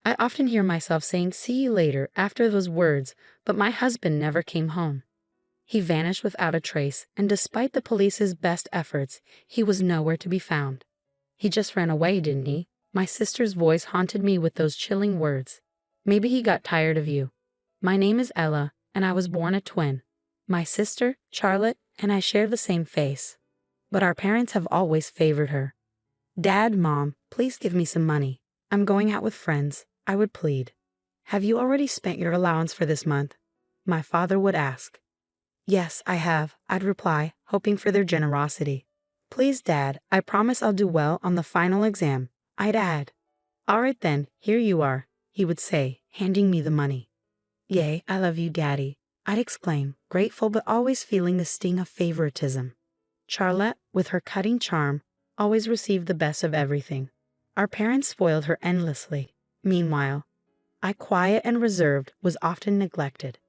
I often hear myself saying, "See you later," after those words, but my husband never came home. He vanished without a trace, and despite the police's best efforts, he was nowhere to be found. He just ran away, didn't he? My sister's voice haunted me with those chilling words. Maybe he got tired of you. My name is Ella, and I was born a twin. My sister, Charlotte, and I share the same face. But our parents have always favored her. Dad, Mom, please give me some money. I'm going out with friends, I would plead. Have you already spent your allowance for this month? My father would ask. Yes, I have, I'd reply, hoping for their generosity. Please, Dad, I promise I'll do well on the final exam, I'd add. All right then, here you are, he would say, handing me the money. Yay, I love you, Daddy, I'd exclaim, grateful but always feeling the sting of favoritism. Charlotte, with her cutting charm, always received the best of everything. Our parents spoiled her endlessly. Meanwhile, I, quiet and reserved, was often neglected.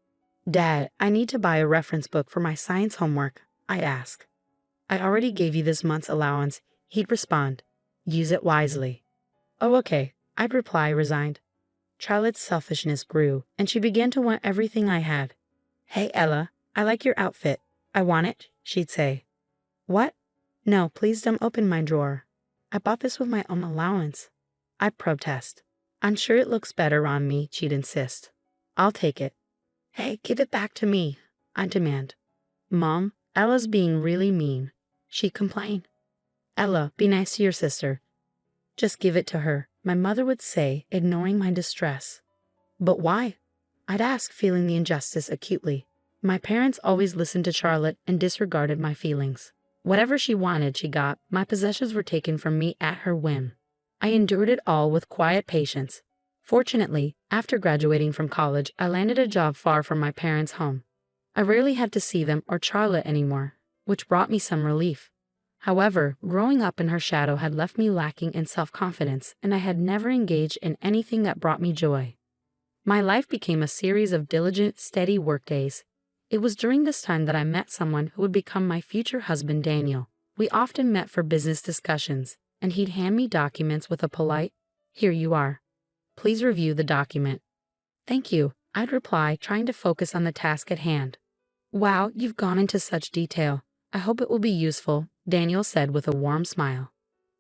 Dad, I need to buy a reference book for my science homework, I'd ask. I already gave you this month's allowance, he'd respond. Use it wisely. Oh, okay, I'd reply, resigned. Charlotte's selfishness grew, and she began to want everything I had. Hey, Ella, I like your outfit. I want it, she'd say. What? No, please don't open my drawer. I bought this with my own allowance. I'd protest. I'm sure it looks better on me, she'd insist. I'll take it. Hey, give it back to me, I'd demand. Mom, Ella's being really mean, she'd complain. Ella, be nice to your sister. Just give it to her, my mother would say, ignoring my distress. But why? I'd ask, feeling the injustice acutely. My parents always listened to Charlotte and disregarded my feelings. Whatever she wanted, she got. My possessions were taken from me at her whim. I endured it all with quiet patience. Fortunately, after graduating from college, I landed a job far from my parents' home. I rarely had to see them or Charlotte anymore, which brought me some relief. However, growing up in her shadow had left me lacking in self-confidence, and I had never engaged in anything that brought me joy. My life became a series of diligent, steady workdays. It was during this time that I met someone who would become my future husband, Daniel. We often met for business discussions, and he'd hand me documents with a polite, "Here you are. Please review the document." "Thank you," I'd reply, trying to focus on the task at hand. "Wow, you've gone into such detail. I hope it will be useful," Daniel said with a warm smile.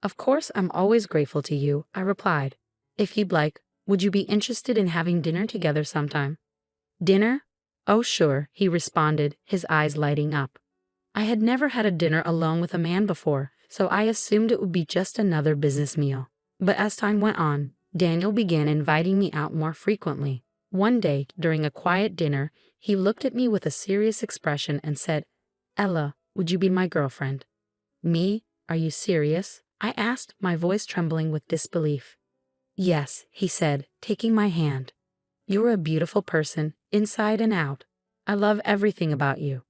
"Of course, I'm always grateful to you," I replied. "If you'd like, would you be interested in having dinner together sometime?" "Dinner? Oh, sure," he responded, his eyes lighting up. I had never had a dinner alone with a man before, so I assumed it would be just another business meal. But as time went on, Daniel began inviting me out more frequently. One day, during a quiet dinner, he looked at me with a serious expression and said, "Ella, would you be my girlfriend?" "Me? Are you serious?" I asked, my voice trembling with disbelief. "Yes," he said, taking my hand. "You're a beautiful person, inside and out. I love everything about you."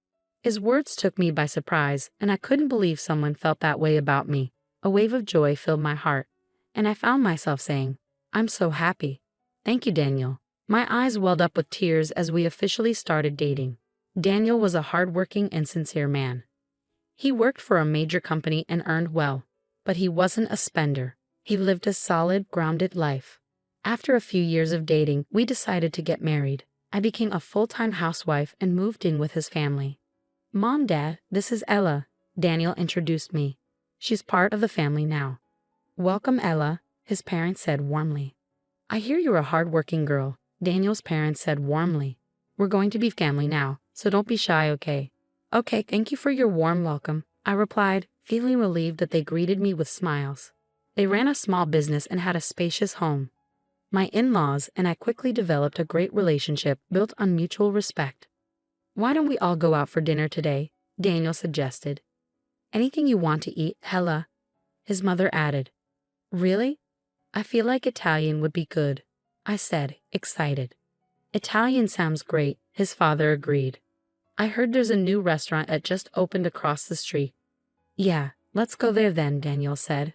His words took me by surprise, and I couldn't believe someone felt that way about me. A wave of joy filled my heart, and I found myself saying, "I'm so happy." "Thank you, Daniel." My eyes welled up with tears as we officially started dating. Daniel was a hardworking and sincere man. He worked for a major company and earned well, but he wasn't a spender. He lived a solid, grounded life. After a few years of dating, we decided to get married. I became a full-time housewife and moved in with his family. "Mom, Dad, this is Ella," Daniel introduced me. "She's part of the family now." "Welcome, Ella," his parents said warmly. "I hear you're a hard-working girl," Daniel's parents said warmly. "We're going to be family now, so don't be shy, okay?" "Okay, thank you for your warm welcome," I replied, feeling relieved that they greeted me with smiles. They ran a small business and had a spacious home. My in-laws and I quickly developed a great relationship built on mutual respect. "Why don't we all go out for dinner today?" Daniel suggested. "Anything you want to eat, Ella," his mother added. "Really? I feel like Italian would be good," I said, excited. "Italian sounds great," his father agreed. "I heard there's a new restaurant that just opened across the street." "Yeah, let's go there then," Daniel said.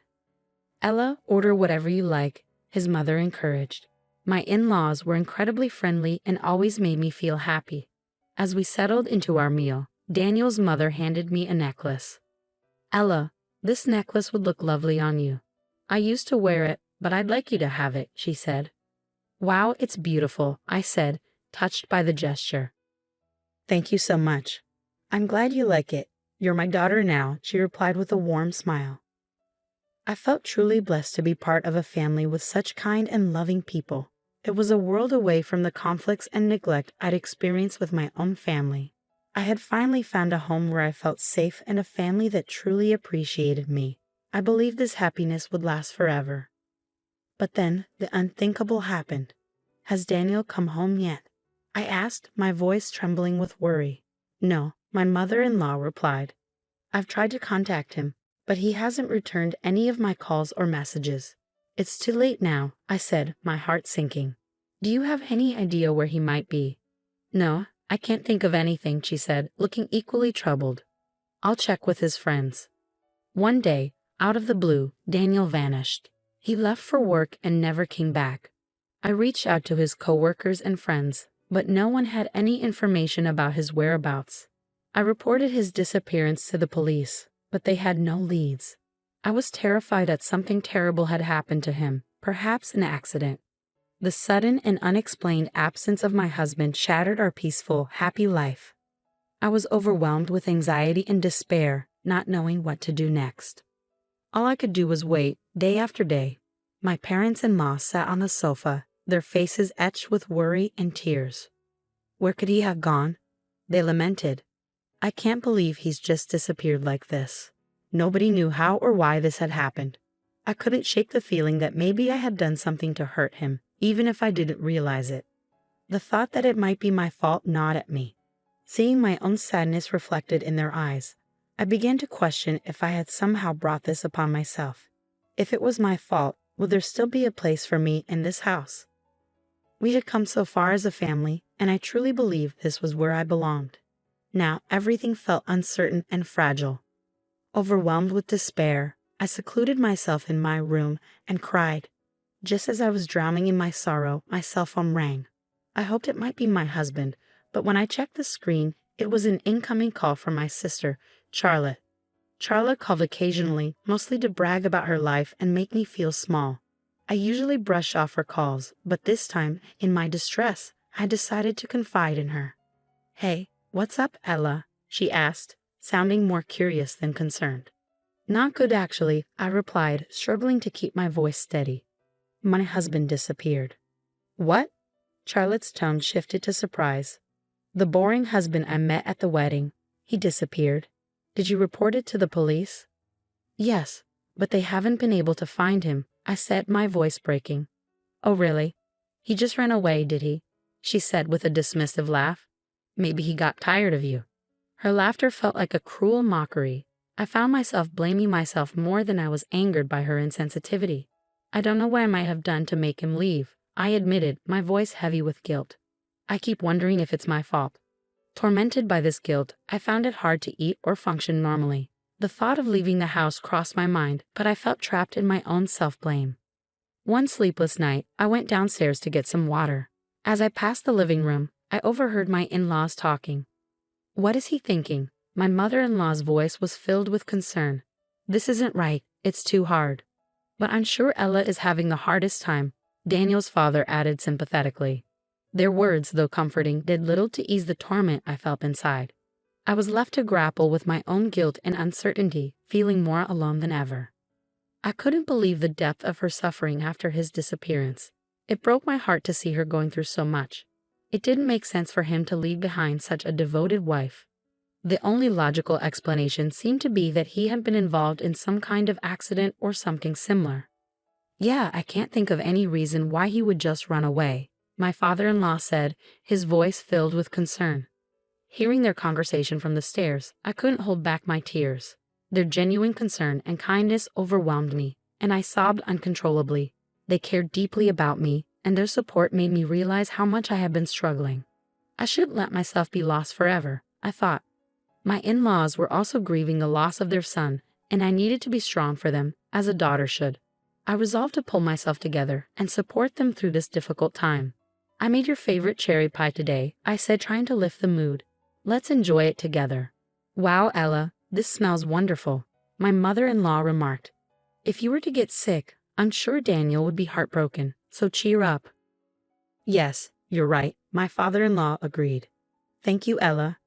"Ella, order whatever you like," his mother encouraged. My in-laws were incredibly friendly and always made me feel happy. As we settled into our meal, Daniel's mother handed me a necklace. "Ella, this necklace would look lovely on you. I used to wear it, but I'd like you to have it," she said. Wow, it's beautiful, I said, touched by the gesture. Thank you so much. I'm glad you like it. You're my daughter now, she replied with a warm smile. I felt truly blessed to be part of a family with such kind and loving people. It was a world away from the conflicts and neglect I'd experienced with my own family. I had finally found a home where I felt safe and a family that truly appreciated me. I believed this happiness would last forever. But then the unthinkable happened. Has Daniel come home yet? I asked, my voice trembling with worry. No, my mother-in-law replied. I've tried to contact him, but he hasn't returned any of my calls or messages. It's too late now, I said, my heart sinking. Do you have any idea where he might be? No, I can't think of anything, she said, looking equally troubled. I'll check with his friends. One day, out of the blue, Daniel vanished. He left for work and never came back. I reached out to his coworkers and friends, but no one had any information about his whereabouts. I reported his disappearance to the police, but they had no leads. I was terrified that something terrible had happened to him, perhaps an accident. The sudden and unexplained absence of my husband shattered our peaceful, happy life. I was overwhelmed with anxiety and despair, not knowing what to do next. All I could do was wait, day after day. My parents-in-law sat on the sofa, their faces etched with worry and tears. Where could he have gone? They lamented. I can't believe he's just disappeared like this. Nobody knew how or why this had happened. I couldn't shake the feeling that maybe I had done something to hurt him, even if I didn't realize it. The thought that it might be my fault gnawed at me. Seeing my own sadness reflected in their eyes, I began to question if I had somehow brought this upon myself. If it was my fault, would there still be a place for me in this house? We had come so far as a family, and I truly believed this was where I belonged. Now everything felt uncertain and fragile. Overwhelmed with despair, I secluded myself in my room and cried. Just as I was drowning in my sorrow, my cell phone rang. I hoped it might be my husband, but when I checked the screen, it was an incoming call from my sister, Charlotte. Charlotte called occasionally, mostly to brag about her life and make me feel small. I usually brush off her calls, but this time, in my distress, I decided to confide in her. Hey, what's up, Ella? She asked, sounding more curious than concerned. Not good, actually, I replied, struggling to keep my voice steady. My husband disappeared. What? Charlotte's tone shifted to surprise. The boring husband I met at the wedding. He disappeared. Did you report it to the police? Yes, but they haven't been able to find him, I said, my voice breaking. Oh, really? He just ran away, did he? She said with a dismissive laugh. Maybe he got tired of you. Her laughter felt like a cruel mockery. I found myself blaming myself more than I was angered by her insensitivity. I don't know what I might have done to make him leave, I admitted, my voice heavy with guilt. I keep wondering if it's my fault. Tormented by this guilt, I found it hard to eat or function normally. The thought of leaving the house crossed my mind, but I felt trapped in my own self-blame. One sleepless night, I went downstairs to get some water. As I passed the living room, I overheard my in-laws talking. What is he thinking? My mother-in-law's voice was filled with concern. This isn't right, it's too hard. But I'm sure Ella is having the hardest time, Daniel's father added sympathetically. Their words, though comforting, did little to ease the torment I felt inside. I was left to grapple with my own guilt and uncertainty, feeling more alone than ever. I couldn't believe the depth of her suffering after his disappearance. It broke my heart to see her going through so much. It didn't make sense for him to leave behind such a devoted wife. The only logical explanation seemed to be that he had been involved in some kind of accident or something similar. Yeah, I can't think of any reason why he would just run away, my father-in-law said, his voice filled with concern. Hearing their conversation from the stairs, I couldn't hold back my tears. Their genuine concern and kindness overwhelmed me, and I sobbed uncontrollably. They cared deeply about me, and their support made me realize how much I had been struggling. I shouldn't let myself be lost forever, I thought. My in-laws were also grieving the loss of their son, and I needed to be strong for them, as a daughter should. I resolved to pull myself together and support them through this difficult time. I made your favorite cherry pie today, I said, trying to lift the mood. Let's enjoy it together. Wow, Ella, this smells wonderful, my mother-in-law remarked. If you were to get sick, I'm sure Daniel would be heartbroken, so cheer up. Yes, you're right, my father-in-law agreed. Thank you, Ella.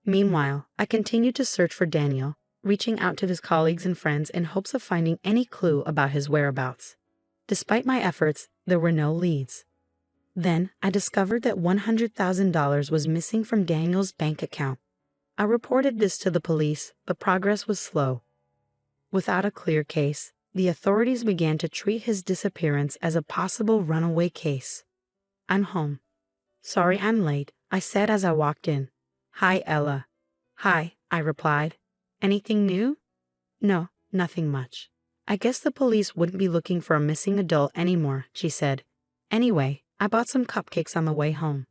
Meanwhile, I continued to search for Daniel, reaching out to his colleagues and friends in hopes of finding any clue about his whereabouts. Despite my efforts, there were no leads. Then, I discovered that $100,000 was missing from Daniel's bank account. I reported this to the police, but progress was slow. Without a clear case, the authorities began to treat his disappearance as a possible runaway case. I'm home. Sorry I'm late, I said as I walked in. Hi, Ella. Hi, I replied. Anything new? No, nothing much. I guess the police wouldn't be looking for a missing adult anymore, she said. Anyway, I bought some cupcakes on the way home.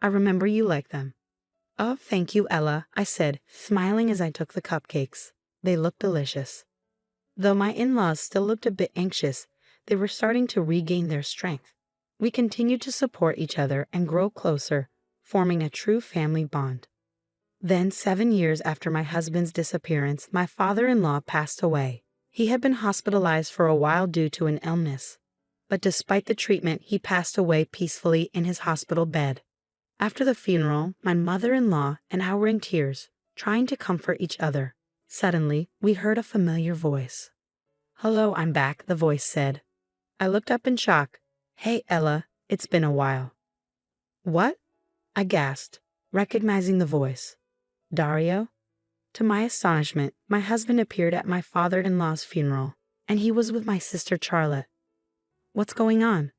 I remember you like them. Oh, thank you, Ella, I said, smiling as I took the cupcakes. They looked delicious. Though my in-laws still looked a bit anxious, they were starting to regain their strength. We continued to support each other and grow closer, forming a true family bond. Then, 7 years after my husband's disappearance, my father-in-law passed away. He had been hospitalized for a while due to an illness. But despite the treatment, he passed away peacefully in his hospital bed. After the funeral, my mother-in-law and I were in tears, trying to comfort each other. Suddenly, we heard a familiar voice. Hello, I'm back, the voice said. I looked up in shock. Hey, Ella, it's been a while. What? I gasped, recognizing the voice. Dario? To my astonishment, my husband appeared at my father-in-law's funeral, and he was with my sister Charlotte. What's going on?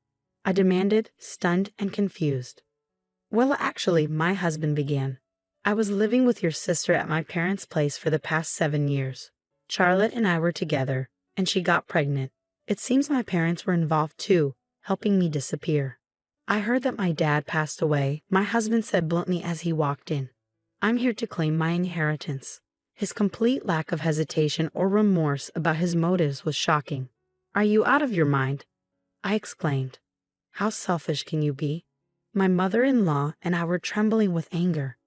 I demanded, stunned and confused. Well, actually, my husband began. I was living with your sister at my parents' place for the past 7 years. Charlotte and I were together, and she got pregnant. It seems my parents were involved too, helping me disappear. I heard that my dad passed away, my husband said bluntly as he walked in. I'm here to claim my inheritance. His complete lack of hesitation or remorse about his motives was shocking. Are you out of your mind? I exclaimed. How selfish can you be? My mother-in-law and I were trembling with anger.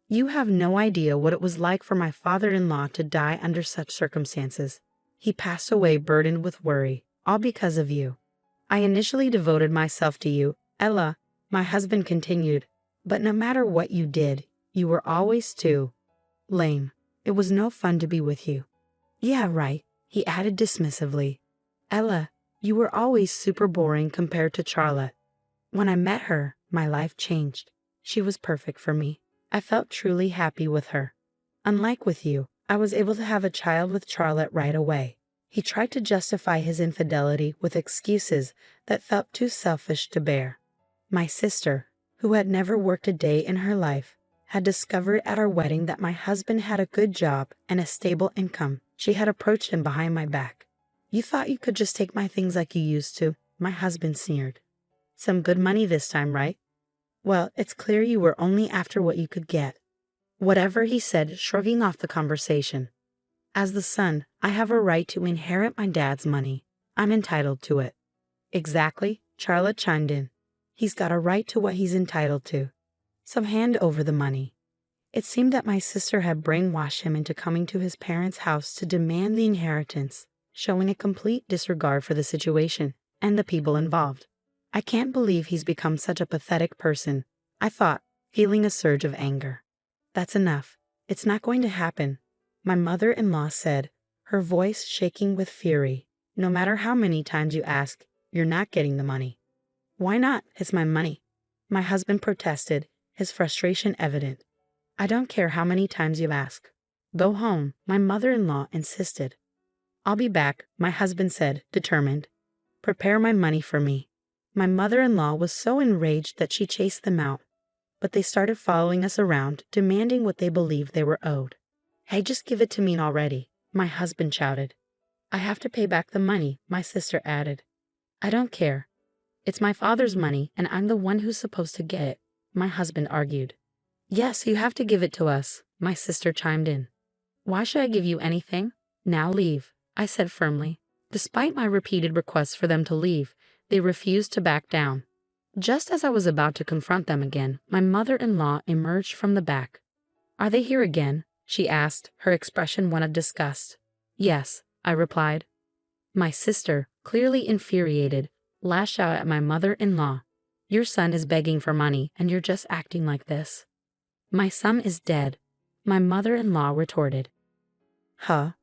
You have no idea what it was like for my father-in-law to die under such circumstances. He passed away burdened with worry, all because of you. I initially devoted myself to you, Ella, my husband continued, but no matter what you did, you were always too lame. It was no fun to be with you. Yeah, right, he added dismissively. Ella, you were always super boring compared to Charlotte. When I met her, my life changed. She was perfect for me. I felt truly happy with her. Unlike with you, I was able to have a child with Charlotte right away. He tried to justify his infidelity with excuses that felt too selfish to bear. My sister, who had never worked a day in her life, had discovered at our wedding that my husband had a good job and a stable income. She had approached him behind my back. You thought you could just take my things like you used to, my husband sneered. Some good money this time, right? Well, it's clear you were only after what you could get. Whatever, he said, shrugging off the conversation. As the son, I have a right to inherit my dad's money. I'm entitled to it. Exactly, Charlotte chimed in. He's got a right to what he's entitled to. So hand over the money. It seemed that my sister had brainwashed him into coming to his parents' house to demand the inheritance, showing a complete disregard for the situation and the people involved. I can't believe he's become such a pathetic person, I thought, feeling a surge of anger. That's enough. It's not going to happen, my mother-in-law said, her voice shaking with fury. No matter how many times you ask, you're not getting the money. Why not? It's my money. My husband protested, his frustration evident. I don't care how many times you ask. Go home, my mother-in-law insisted. I'll be back, my husband said, determined. Prepare my money for me. My mother-in-law was so enraged that she chased them out, but they started following us around, demanding what they believed they were owed. Hey, just give it to me already, my husband shouted. I have to pay back the money, my sister added. I don't care. It's my father's money, and I'm the one who's supposed to get it, my husband argued. Yes, you have to give it to us, my sister chimed in. Why should I give you anything? Now leave, I said firmly. Despite my repeated requests for them to leave, they refused to back down. Just as I was about to confront them again, my mother-in-law emerged from the back. Are they here again? She asked, her expression one of disgust. Yes, I replied. My sister, clearly infuriated, lashed out at my mother-in-law. Your son is begging for money, and you're just acting like this. My son is dead, my mother-in-law retorted. Huh?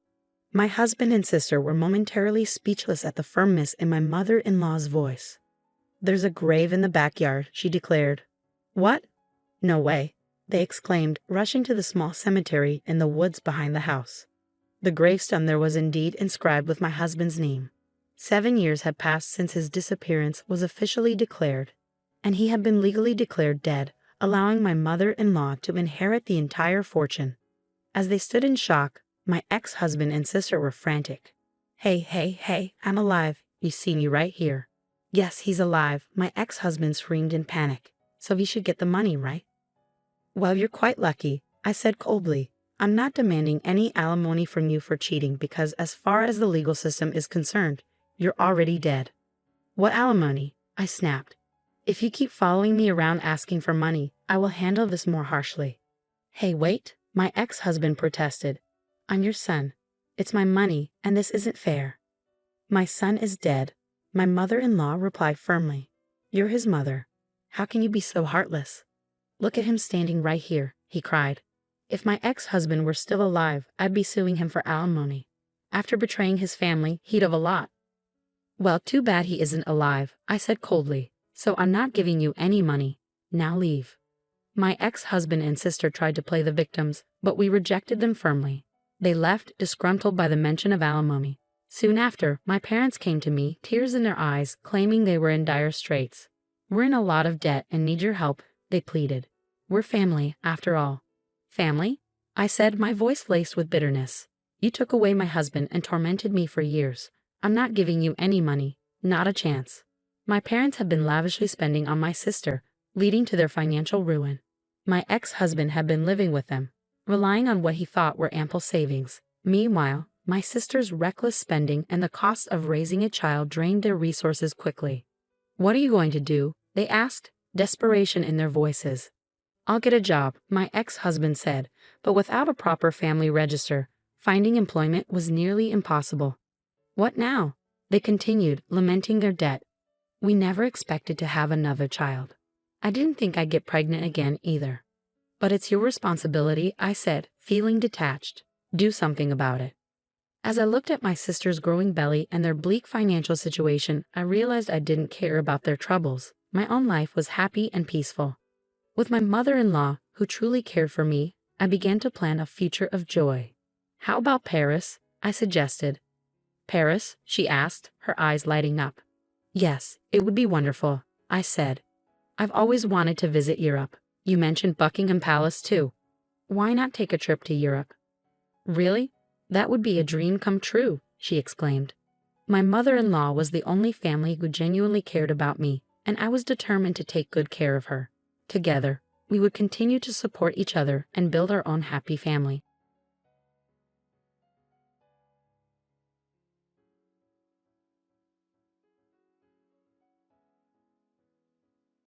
My husband and sister were momentarily speechless at the firmness in my mother-in-law's voice. There's a grave in the backyard, she declared. What? No way, they exclaimed, rushing to the small cemetery in the woods behind the house. The gravestone there was indeed inscribed with my husband's name. 7 years had passed since his disappearance was officially declared, and he had been legally declared dead, allowing my mother-in-law to inherit the entire fortune. As they stood in shock, my ex-husband and sister were frantic. Hey, I'm alive. You see me right here. Yes, he's alive, my ex-husband screamed in panic. So we should get the money, right? Well, you're quite lucky, I said coldly. I'm not demanding any alimony from you for cheating because as far as the legal system is concerned, you're already dead. What alimony? I snapped. If you keep following me around asking for money, I will handle this more harshly. Hey, wait, my ex-husband protested. I'm your son. It's my money, and this isn't fair. My son is dead, my mother-in-law replied firmly. You're his mother. How can you be so heartless? Look at him standing right here, he cried. If my ex-husband were still alive, I'd be suing him for alimony. After betraying his family, he'd have a lot. Well, too bad he isn't alive, I said coldly. So I'm not giving you any money. Now leave. My ex-husband and sister tried to play the victims, but we rejected them firmly. They left, disgruntled by the mention of alimony. Soon after, my parents came to me, tears in their eyes, claiming they were in dire straits. We're in a lot of debt and need your help, they pleaded. We're family, after all. Family? I said, my voice laced with bitterness. You took away my husband and tormented me for years. I'm not giving you any money. Not a chance. My parents have been lavishly spending on my sister, leading to their financial ruin. My ex-husband had been living with them, relying on what he thought were ample savings. Meanwhile, my sister's reckless spending and the cost of raising a child drained their resources quickly. What are you going to do? They asked, desperation in their voices. I'll get a job, my ex-husband said, but without a proper family register, finding employment was nearly impossible. What now? They continued, lamenting their debt. We never expected to have another child. I didn't think I'd get pregnant again either. But it's your responsibility, I said, feeling detached. Do something about it. As I looked at my sister's growing belly and their bleak financial situation, I realized I didn't care about their troubles. My own life was happy and peaceful. With my mother-in-law, who truly cared for me, I began to plan a future of joy. How about Paris? I suggested. Paris? She asked, her eyes lighting up. Yes, it would be wonderful, I said. I've always wanted to visit Europe. You mentioned Buckingham Palace too. Why not take a trip to Europe? Really? That would be a dream come true, she exclaimed. My mother-in-law was the only family who genuinely cared about me, and I was determined to take good care of her. Together, we would continue to support each other and build our own happy family.